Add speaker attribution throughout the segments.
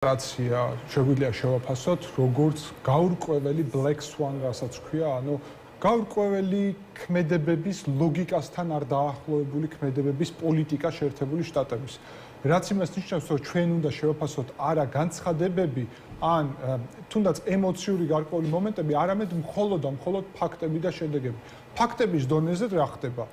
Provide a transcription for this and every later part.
Speaker 1: რაცია შეგვიძლია შევაფასოთ როგორც გაურკვეველი black swan რასაც ქვია, ანუ გაურკვეველი ქმედებების ლოგიკასთან არ დაახლოებული ქმედებების პოლიტიკა შეერთებული შტატების. რაც იმას ნიშნავს, რომ ჩვენ უნდა შევაფასოთ არა განცხადებები, ან თუნდაც ემოციური გარკვეული მომენტები, არამედ მხოლოდ ფაქტები და შედეგები. ფაქტების დონეზე რა ხდება?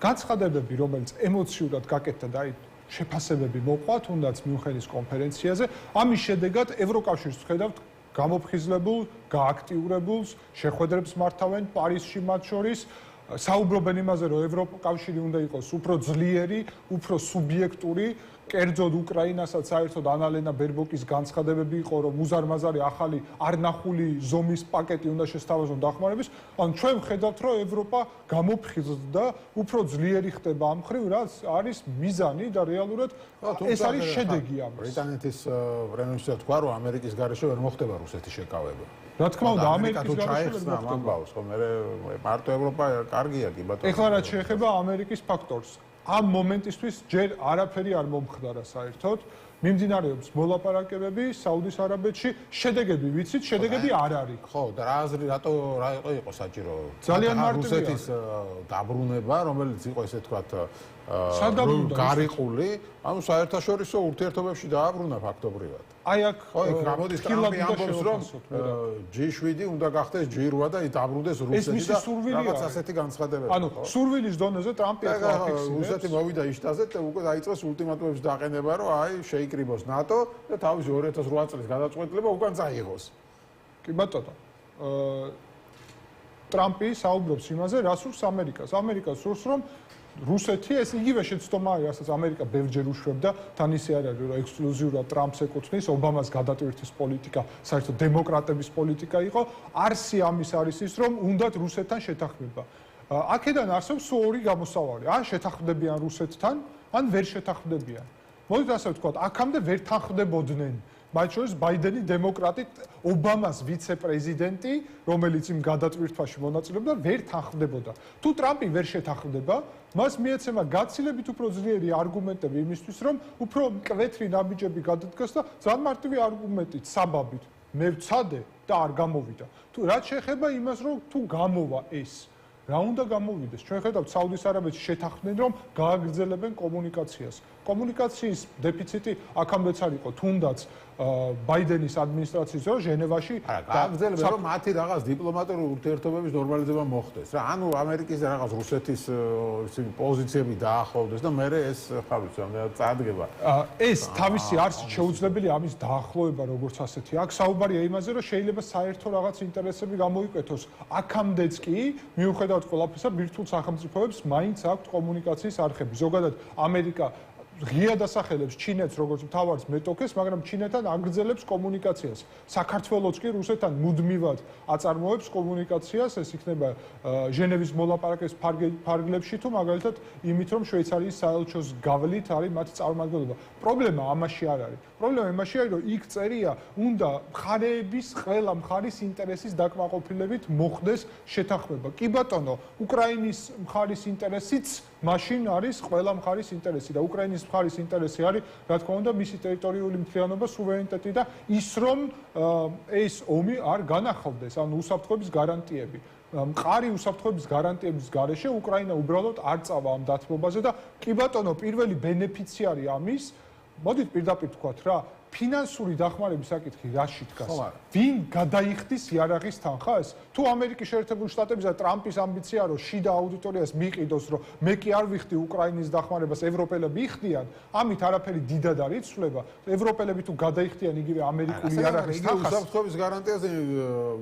Speaker 1: განცხადებები, რომელიც ემოციურად გაკეთდა და შეფასებები მოყვა თუნდაც მიუნხენის კონფერენციაზე, ამის შედეგად ევროკავშირს ვხედავთ გამოფხიზლებულ, გააქტიურებულს, შეხვედრებს მართავენ პარიზში მათ შორის, საუბრობენ იმაზე, რომ ევროკავშირი უნდა იყოს უფრო ძლიერი, უფრო სუბიექტური, კერძოდ უკრაინასაც საერთოდ ანალენა ბერბოკის განცხადებები იყო, რომ უზარმაზარი ახალი არნახული ზომის პაკეტი უნდა შესთავაზონ დახმარების, ან ჩვენ ვხედავთ, რომ ევროპა გამოფხიზლდა, უფრო ძლიერი ხდება ამ მხრივ, რაც არის მიზანი და რეალურად ეს არის შედეგი ამის.
Speaker 2: ბრიტანეთის პრემიერს თქვა, რომ ამერიკის გარეშე ვერ მოხდება რუსეთის შეკავება.
Speaker 1: რა თქმა უნდა, ამერიკის გარეშე
Speaker 2: ვერ მოხდება, ხო, მე მარტო ევროპა კარგია კი ბატონო.
Speaker 1: ეხლა რაც შეეხება ამერიკის ფაქტორს, ამ მომენტისთვის ჯერ არაფერი არ მომხდარა საერთოდ. მიმდინარეობს მოლაპარაკებები საუდის არაბეთში, შედეგები ვიცით, შედეგები არ არის.
Speaker 2: ხო, და რა იყო საჭირო?
Speaker 1: ძალიან მარტივია.
Speaker 2: რუსეთის დაბრუნება, რომელიც იყო ესე ვთქვათ, გარიყული, ანუ საერთაშორისო ურთიერთობებში დააბრუნა ფაქტობრივად.
Speaker 1: აი აქ
Speaker 2: გამოდის ტრამპი ამბობს, რომ G7 უნდა გახდეს G8 და დაბრუნდეს რუსეთი და რაღაც ასეთი განცხადებები.
Speaker 1: ანუ სურვილის დონეზე ტრამპი ახლა აფიქსირებს.
Speaker 2: რუსეთი მოვიდა იშტაზე და უკვე დაიწყეს ულტიმატუმების დაყენება, რომ აი შეიკრიბოს ნატო და თავისი 2008 წლის გადაწყვეტილება უკან წაიღოს.
Speaker 1: კი ბატონო. ტრამპი საუბრობს იმაზე, რა სურს ამერიკას. ამერიკას სურს, რომ რუსეთი ეს იგივე შეცდომა არის, რასაც ამერიკა ბევრჯერ უშვებდა, თან ისე არ არის, რომ ექსკლუზიურად ტრამპს ეკუთვნის, ობამას გადატვირთვის პოლიტიკა, საერთოდ დემოკრატების პოლიტიკა იყო. არსი ამის არის ის, რომ უნდათ რუსეთთან შეთანხმება. აქედან არსებობს ორი გამოსავალი. ან შეთანხმდებიან რუსეთთან, ან ვერ შეთანხმდებიან. მოდით ასე ვთქვათ, აქამდე ვერ თანხმდებოდნენ. მათ შორის ბაიდენი დემოკრატი, ობამას ვიცე-პრეზიდენტი, რომელიც იმ გადატვირთვაში მონაწილეობდა, ვერ თანხმდებოდა. თუ ტრამპი ვერ შეთანხმდება, მას მიეცემა გაცილებით უფრო ძლიერი არგუმენტები იმისთვის, რომ უფრო მკვეთრი ნაბიჯები გადადგას და ძალიან მარტივი არგუმენტით, საბაბით. მე ვცადე და არ გამოვიდა. თუ რაც შეეხება იმას, რომ თუ გამოვა ეს, რა უნდა გამოვიდეს? ჩვენ ხედავთ საუდის არაბეთში შეთანხმდნენ, რომ გააგრძელებენ კომუნიკაციას. კომუნიკაციის დეფიციტი აქამდეც არ იყო, თუნდაც ბაიდენის ადმინისტრაციის დროს ჟენევაში
Speaker 2: გააგრძელებენ, რომ მათი რაღაც დიპლომატიური ურთიერთობების ნორმალიზება მოხდეს. რა, ანუ ამერიკის და რაღაც რუსეთის პოზიციები დაახლოვდეს და მე ეს ხავით რამდენად წარდგება.
Speaker 1: ეს თავისი არსით შეუძლებელია ამის დაახლოვება როგორც ასეთი. აქ საუბარია იმაზე, რომ შეიძლება საერთო რაღაც ინტერესები გამოიკეთოს. აქამდეც კი, მიუხედავად ყველაფრისა, ბირთვულ სახელმწიფოებს მაინც აქვთ კომუნიკაციის არხები. ზოგადად ამერიკა ღია დასახელებს ჩინეთს როგორც მთავარ მეტოქეს, მაგრამ ჩინეთთან აგრძელებს კომუნიკაციას. საქართველოც კი რუსეთთან მუდმივად აწარმოებს კომუნიკაციას, ეს იქნება ჟენევის მოლაპარაკების ფარგლებში თუ მაგალითად იმით, რომ შვეიცარიის საელჩოს გავლით არის მათი წარმომადგენლობა. პრობლემა ამაში არ არის. პრობლემა იმაში არის, რომ იქ წერია, უნდა მხარეების ყველა მხარის ინტერესის დაკმაყოფილებით მოხდეს შეთანხმება. კი ბატონო, უკრაინის მხარის ინტერესიც მაშინ არის ყველა მხარის ინტერესი და უკრაინის მხარის ინტერესი არის, რა თქმა უნდა, მისი ტერიტორიული მთლიანობა, სუვერენიტეტი და ის, რომ ეს ომი არ განახლდეს, ანუ უსაფრთხოების გარანტიები. მყარი უსაფრთხოების გარანტიების გარეშე უკრაინა უბრალოდ არ წავა ამ დათმობაზე და კი ბატონო, პირველი ბენეფიციარი ამის, მოდით პირდაპირ ვთქვათ რა, ფინანსური დახმარების საკითხი რაში დგას? ვინ გადაიხდის იარაღის თანხას? თუ ამერიკის შეერთებული შტატების და ტრამპის ამბიცია რომ შიდა აუდიტორიას მიყიდოს, რომ მე კი არ ვიხდი უკრაინის დახმარებას, ევროპელები იხდიან, ამით არაფერი დიდად არ იცვლება. ევროპელები თუ გადაიხდიან იგივე ამერიკული იარაღის თანხას,
Speaker 2: უსაფრთხოების გარანტიაზე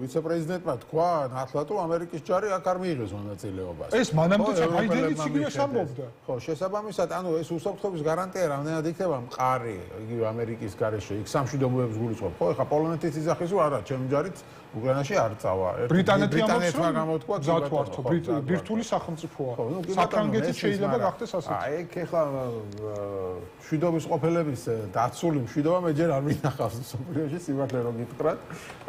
Speaker 2: ვიცე-პრეზიდენტმა თქვა ნათლად, რომ ამერიკის ჯარი აქ არ მიიღებს მონაწილეობას.
Speaker 1: ეს მანამდეც ბაიდენიც იგივეს ამბობდა.
Speaker 2: ხო, შესაბამისად, ანუ ეს უსაფრთხოების გარანტია რამდენად იქნება მყარი იგივე ამერიკის გარეშე იქ სამშვიდობოებს გულისხმობ. ხო, ეხლა პოლონეთის იძახის რომ არა, ჩემი ჯარიც უკრაინაში არ წავა.
Speaker 1: ბრიტანეთმა
Speaker 2: გამოთქვა
Speaker 1: გზათვართო, ბირთვული სახელმწიფოა. საფრანგეთიც შეიძლება გახდეს ასეთი.
Speaker 2: აი, ეგ ეხლა მშვიდობის ყოფილების დაცული მშვიდობა მე ჯერ არ მინახავს სოფლიოში, სიმართლე რომ გითხრათ.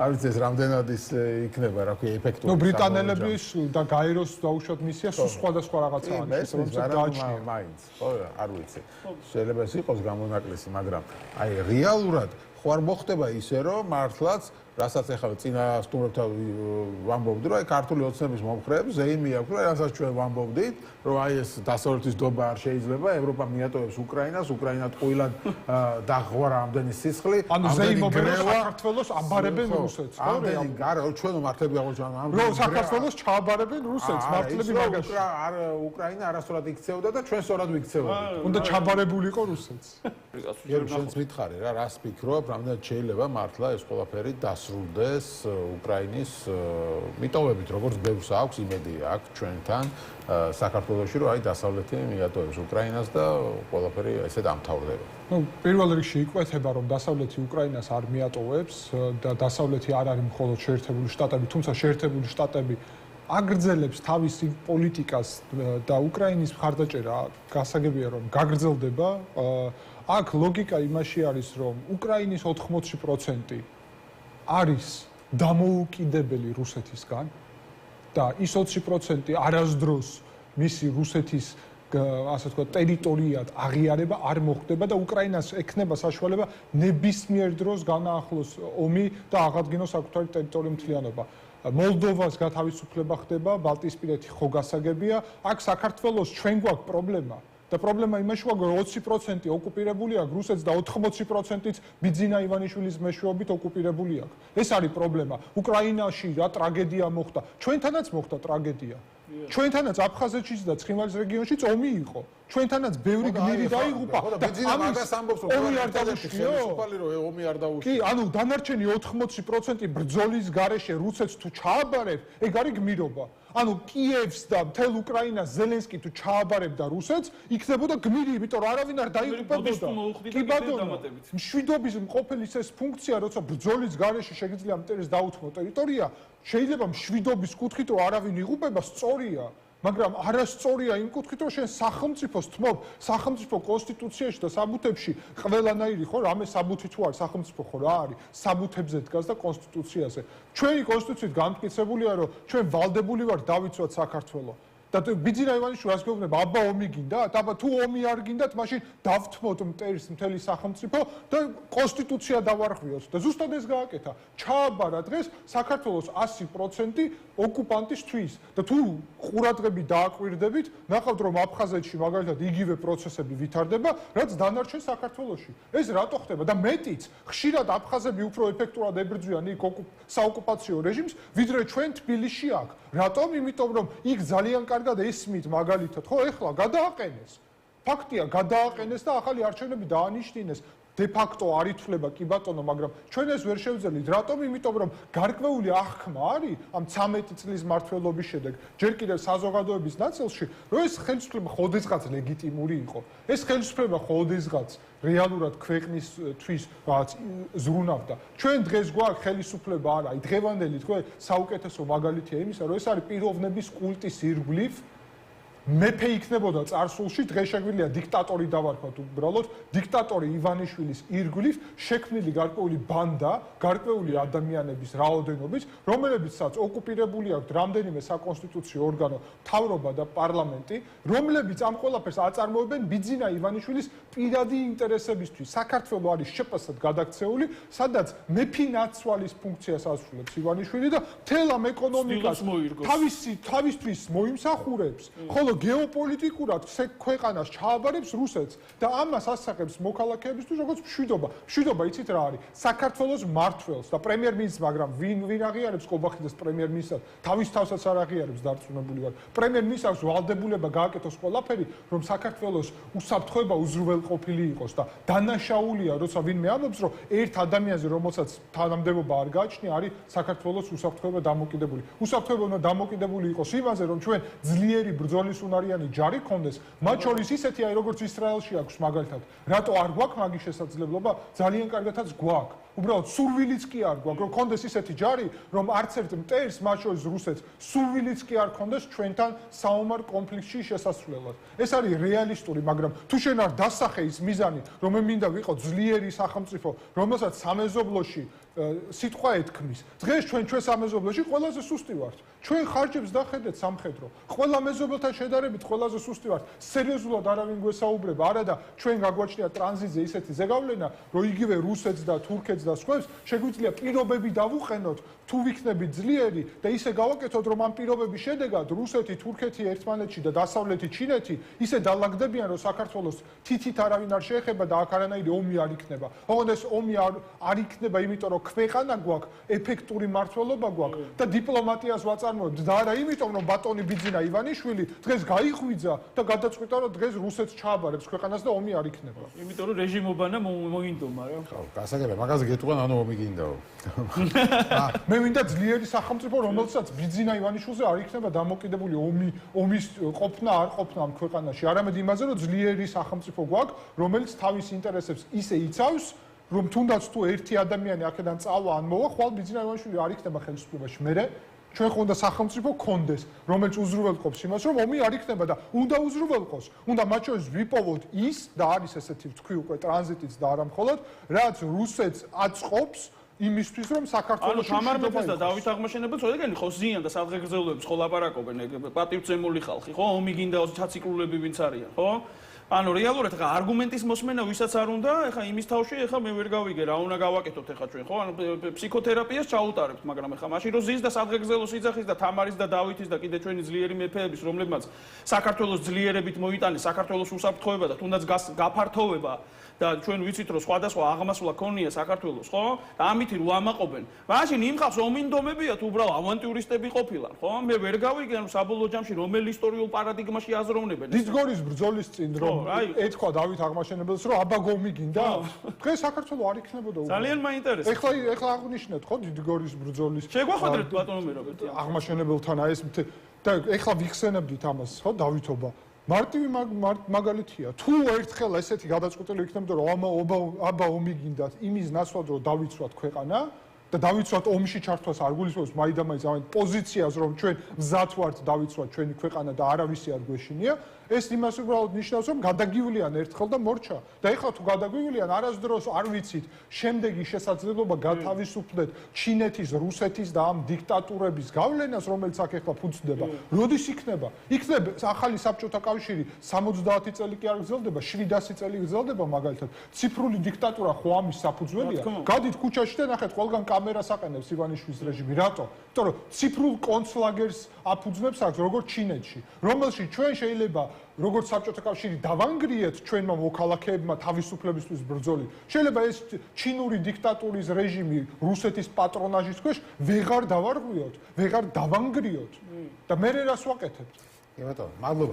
Speaker 2: არ ვიცი ეს რამდენად ის იქნება, რა ქვია, ეფექტური.
Speaker 1: ნუ ბრიტანელების და გაეროს დაუშვათ მისია სულ სხვადასხვა რაღაცაა,
Speaker 2: რომელიც დააჩნია. მაინც, ხო, არ ვიცი. შეიძლება ეს იყოს გამონაკლისი, მაგრამ აი რეალურად ხო არ მოხდება ისე რომ მართლაც რასაც ახლა წინა სტუმრებთან ვამბობდი რომ აი ქართული ოცნების მომხრეებს ზეიმი აქვს რომ რასაც ჩვენ ვამბობდით რომ აი ეს დასავლეთის დობა არ შეიძლება ევროპა მიატოვებს უკრაინას უკრაინა ტყუილად დაღვარა ამდენი სისხლი
Speaker 1: ანუ ზეიმობენ საქართველოს აბარებენ რუსეთს ხო
Speaker 2: ამდენი გარა ჩვენ მართლები აღმოჩნდა
Speaker 1: რომ საქართველოს ჩააბარებენ რუსეთს მართლები მაგაში
Speaker 2: არ უკრაინა არასწორად იქცეოდა და ჩვენ სწორად ვიქცეოდით
Speaker 1: უნდა ჩაბარებული იყო რუსეთს
Speaker 2: ჩვენც მითხარი რა რას ფიქრობ რამდენად შეიძლება მართლა ეს ყველაფერი დასრულდეს უკრაინის მიტოვებით როგორც ბევრს აქვს იმედი აქვს ჩვენთან საქართველოში რომ აი დასავლეთი მიატოვებს უკრაინას და ყველაფერი ესე დამთავრდება.
Speaker 1: ნუ პირველ რიგში იკვეთება რომ დასავლეთი უკრაინას არ მიატოვებს და დასავლეთი არ არის მხოლოდ შეერთებული შტატები, თუმცა შეერთებული შტატები აგრძელებს თავისი პოლიტიკას და უკრაინის მხარდაჭერა გასაგებია რომ გაგრძელდება. აქ ლოგიკა იმაში არის რომ უკრაინის 80% არის დამოუკიდებელი რუსეთისგან და ის 20% არასდროს მისი რუსეთის ასე ვთქვათ ტერიტორიად აღიარება არ მოხდება და უკრაინას ექნება საშუალება ნებისმიერ დროს განაახლოს ომი და აღადგინოს საკუთარი ტერიტორიული მთლიანობა. მოლდოვას გათავისუფლება ხდება, ბალტიისპირეთი ხო გასაგებია, აქ საქართველოს ჩვენ გვაქვს პრობლემა. და პრობლემა იმაში ვარ, რომ 20% ოკუპირებული აქვს რუსეთს და 80%-იც ბიძინა ივანიშვილის მეშვეობით ოკუპირებული აქვს. ეს არის პრობლემა. უკრაინაში რა ტრაგედია მოხდა? ჩვენთანაც მოხდა ტრაგედია. ჩვენთანაც აფხაზეთში და ცხინვალის რეგიონშიც ომი იყო. ჩვენთანაც ბევრი გმირი დაიღუპა და
Speaker 2: ამას ამბობს რომ
Speaker 1: ომი არ დაუშლიო?
Speaker 2: ომი არ დაუშლიო.
Speaker 1: კი, ანუ დანარჩენი 80% ბრძოლის გარეშე რუსეთს თუ ჩააბარებ, ეგ არის გმირობა. ანუ კიევს და მთელ უკრაინას ზელენსკი თუ ჩააბარებდა რუსეთს, იქნებოდა გმირი, იმიტომ რომ არავინ არ დაიღუპებოდა. კი ბატონო, მშვიდობის მყოფელის ეს ფუნქცია, როცა ბრძოლის გარეშე შეგიძლია მტერს დაუთმო ტერიტორია, შეიძლება მშვიდობის კუთხით რომ არავინ იღუპება, სწორია. მაგრამ არასწორია იმ კუთხით რომ შენ სახელმწიფოს თმობ სახელმწიფო კონსტიტუციაში და საბუთებში ყველანაირი ხო რამე საბუთი თუ არის სახელმწიფო ხო რა არის საბუთებზე დგას და კონსტიტუციაზე ჩვენი კონსტიტუციით განმტკიცებულია რომ ჩვენ ვალდებული ვართ დავიცვათ საქართველოს და ბიძინა ივანიშვილი რას გვეუბნება აბა ომი გინდათ აბა თუ ომი არ გინდათ მაშინ დავთმოთ მტერს მთელი სახელმწიფო და კონსტიტუცია დავარღვიოთ და ზუსტად ეს გააკეთა ჩააბარა დღეს საქართველოს 100% ოკუპანტისთვის და თუ ყურადღები დააკვირდებით ნახავთ რომ აფხაზეთში მაგალითად იგივე პროცესები ვითარდება რაც დანარჩენ საქართველოში ეს რატო ხდება და მეტიც ხშირად აფხაზები უფრო ეფექტურად ებრძვიან იქ საოკუპაციო რეჟიმს ვიდრე ჩვენ თბილისში აქ რატომ იმიტომ რომ იქ ძალიან კარგად ესმით მაგალითად ხო ეხლა გადააყენეს ფაქტია გადააყენეს და ახალი არჩევნები დაანიშნინეს de facto არ ითვლება კი ბატონო, მაგრამ ჩვენ ეს ვერ შევძელით. რატომ? იმიტომ რომ გარკვეული აღქმა არის ამ 13 წლის მმართველობის შედეგ. ჯერ კიდევ საზოგადოების ნაწილში, რომ ეს ხელისუფლება ხოდესღაც ლეგიტიმური იყო. ეს ხელისუფლება ხოდესღაც რეალურად ქვეყნისთვის რაღაც ზრუნავდა. ჩვენ დღეს გვაქვს ხელისუფლება არა, აი დღევანდელი თქვენ საუკეთესო მაგალითია იმისა, რომ ეს არის პიროვნების კულტის ირგვლივ მეფე იქნებოდა წარსულში დღეს შეგვიძლია დიქტატორი დავარქვათ უბრალოდ დიქტატორი ივანიშვილის ირგვლივ შექმნილი გარკვეული ბანდა გარკვეული ადამიანების რაოდენობის რომლებიცაც ოკუპირებული აქვთ რამდენიმე საკონსტიტუციო ორგანო მთავრობა და პარლამენტი რომლებიც ამ ყველაფერს აწარმოებენ ბიძინა ივანიშვილის პირადი ინტერესებისთვის საქართველო არის შეპასად გადაქცეული სადაც მეფინაცვალის ფუნქციას ასრულებს ივანიშვილი და მთელ ამ ეკონომიკას თავისთვის მოიმსახურებს ხოლო გეოპოლიტიკურად ქვეყანას ჩააბარებს რუსეთს და ამას ასახებს მოქალაქეებისთვის როგორც მშვიდობა. მშვიდობა იცით რა არის? საქართველოს მმართველს და პრემიერ-მინისტრს, მაგრამ ვინ აღიარებს ყობახიძეს პრემიერ-მინისტრად? თავის თავსაც არ აღიარებს დარწმუნებული ვარ. პრემიერ-მინისტრს ვალდებულება გააკეთოს ყველაფერი, რომ საქართველოს უსაფრთხოება უზრუნველყოფილი იყოს და დანაშაულია, როცა ვინმე ამბობს, რომ ერთ ადამიანზე, რომელსაც თანამდებობა არ გააჩნია, არის საქართველოს უსაფრთხოება დამოკიდებული. უსაფრთხოება უნდა დამოკიდებული იყოს იმაზე, რომ ჩვენ ძლიერი ბრძოლის უნარიანი ჯარი ქონდეს, მათ შორის ისეთი აი როგორც ისრაელში აქვს მაგალითად. რატო არ გვაქვს მაგის შესაძლებლობა? ძალიან კარგადაც გვაქვს. უბრალოდ სურვილიც კი არ გვაქვს, რომ ქონდეს ისეთი ჯარი, რომ არც ერთ მტერს, მათ შორის რუსეთს, სურვილიც კი არ ქონდეს ჩვენთან საომარ კონფლიქტში შესასვლელად. ეს არის რეალისტური, მაგრამ თუ შენ არ დასახე ის მიზანი, რომ მე მინდა ვიყო ძლიერი სახელმწიფო, რომელსაც სამეზობლოში სიტყვა ეთქმის. დღეს ჩვენ სამეზობლოში ყველაზე სუსტი ვართ. ჩვენ ხარჯებს დახედეთ სამხედრო. ყველა მეზობელთან შედარებით ყველაზე სუსტი ვართ. სერიოზულად არავინ გვესაუბრება, არა და ჩვენ გაგვაჩნია ტრანზიტზე ისეთი ზეგავლენა, რომ იგივე რუსეთს და თურქეთს და სხვებს, შეგვიძლია პირობები დავუყენოთ, თუ ვიქნებით ძლიერი და ისე გავაკეთოთ, რომ ამ პირობების შედეგად რუსეთი, თურქეთი ერთმანეთში და დასავლეთი ჩინეთი ისე დალაგდებიან, რომ საქართველოს თითით არავინ არ შეეხება და აქ არანაირი ომი არ იქნება. ოღონდ ეს ომი არ იქნება, იმიტომ რომ ქვეყანა გვაქვს, ეფექტური მმართველობა გვაქვს და დიპლომატიას ვაწარმოებთ და არა იმიტომ, რომ ბატონი ბიძინა ივანიშვილი დღეს გაიღვიძა და გადაწყვიტა, რომ დღეს რუსეთს ჩააბარებს ქვეყანას და ომი არ იქნება.
Speaker 3: იმიტომ რომ რეჟიმობანა მოინდომა რა.
Speaker 2: ხო, გასაგებია, მაგაზე გეტყვიან, ანუ ომი გინდაო.
Speaker 1: მე მინდა ძლიერი სახელმწიფო, რომელსაც ბიძინა ივანიშვილზე არ იქნება დამოკიდებული ომის ყოფნა არ ყოფნა ამ ქვეყანაში. არამედ იმაზე, რომ ძლიერი სახელმწიფო გვაქვს, რომელიც თავის ინტერესებს ისე იცავს, რომ თუნდაც თუ ერთი ადამიანი აქედან წავა ან მოვა, ხვალ ბიძინა ივანიშვილი არ იქნება ხელისუფლებაში. მერე ჩვენ ხო უნდა სახელმწიფო კონდეს, რომელიც უზრუნველყოფს იმას, რომ ომი არ იქნება და უნდა უზრუნველყოს. უნდა მათ შორის ვიპოვოთ ის და არის ესეთი თქვი უკვე ტრანზიტიც და არა მხოლოდ, რაც რუსეთს აწყობს იმისთვის, რომ საქართველოს
Speaker 3: თამარ მეფეს და დავით აღმაშენებელს ოდეკენი ხო ზიან და სადღეგრძელოებს ხო ლაპარაკობენ, პატივცემული ხალხი, ხო? ომი გინდა ჩაციკრულები ვინც არიან, ხო? ანუ რეალურად ხა არგუმენტის მოსმენა ვისაც არ უნდა, ეხა იმის თავში ეხა მე ვერ გავიგე რა უნდა გავაკეთოთ ეხა ჩვენ, ხო? ანუ ფსიქოთერაპიას ჩაუტარებთ, მაგრამ ეხა მაშინ რომ ზის და სადღეგრძელოს იძახის და თამარის და დავითის და კიდე ჩვენი ძლიერი მეფეების, რომლებმაც საქართველოს ძლიერებით მოიტანეს საქართველოს უსაფრთხოება და თუნდაც გაფართოვება და ჩვენ ვიცით რომ სხვადასხვა აღმასვლა ქონია საქართველოს, ხო? და ამითი რო ამაყობენ. მაშინ იმ ხალხს ომინდომებია თუ უბრალოდ ავანტიურისტები ყოფილან, ხო? მე ვერ გავიგე ანუ საბოლოო ჯამში რომელ ისტორიულ პარადიგმაში აზროვნებენ.
Speaker 1: დიდგორის ბრძოლის წინ რომ ეთქვა დავით აღმაშენებელს რომ აბა გომი გინდა? დღეს საქართველოს არ იქნებოდა უკვე.
Speaker 3: ძალიან მაინტერესებს.
Speaker 1: ეხლა აღნიშნეთ ხო დიდგორის ბრძოლის.
Speaker 3: შეგვახოდეთ ბატონო მერაბეთი.
Speaker 1: აღმაშენებელთან აი ეს და ეხლა ვიხსენებდით ამას ხო დავითობა. მარტივი მაგალითია. თუ ერთხელ ესეთი გადაწყვეტილი იქნებოდა რომ აბა ომი გინდათ იმის ნაცვლად რომ დავიცვათ ქვეყანა და დავიცვათ ომში ჩართვას არ გულისხმობს მაიდამაინც ამ პოზიციას რომ ჩვენ მზად ვართ დავიცვათ ჩვენი ქვეყანა და არავისი არ გვეშინია ეს იმას უბრალოდ ნიშნავს რომ გადაგივლიან ერთხელ და მორჩა და ეხლა თუ გადაგვივლიან არასდროს არ ვიცით შემდეგი შესაძლებლობა გათავისუფლდეთ ჩინეთის, რუსეთის და ამ დიქტატურების გავლენას რომელიც აქ ეხლა ფუძდება. როდის იქნება? იქნება ახალი საბჭოთა კავშირი 70 წელი კი არ გრძელდება, 700 წელი გრძელდება მაგალითად. ციფრული დიქტატურა ხო ამის საფუძველია? გადით ქუჩაში და ნახეთ ყველგან კამერას აყენებს ივანიშვილის რეჟიმი. რატო? იმიტომ რომ ციფრულ კონცლაგერს აფუძნებს აქ როგორც ჩინეთში, რომელშიც ჩვენ შეიძლება როგორც საბჭოთა კავშირი დავანგრიეთ ჩვენმა მოქალაქეებმა თავისუფლებისთვის ბრძოლით. შეიძლება ეს ჩინური დიქტატურის რეჟიმი რუსეთის პატრონაჟის ქვეშ ვეღარ დავარღვიოთ, ვეღარ დავანგრიოთ და მე რას ვაკეთებთ?
Speaker 2: კი ბატონო, მადლობა.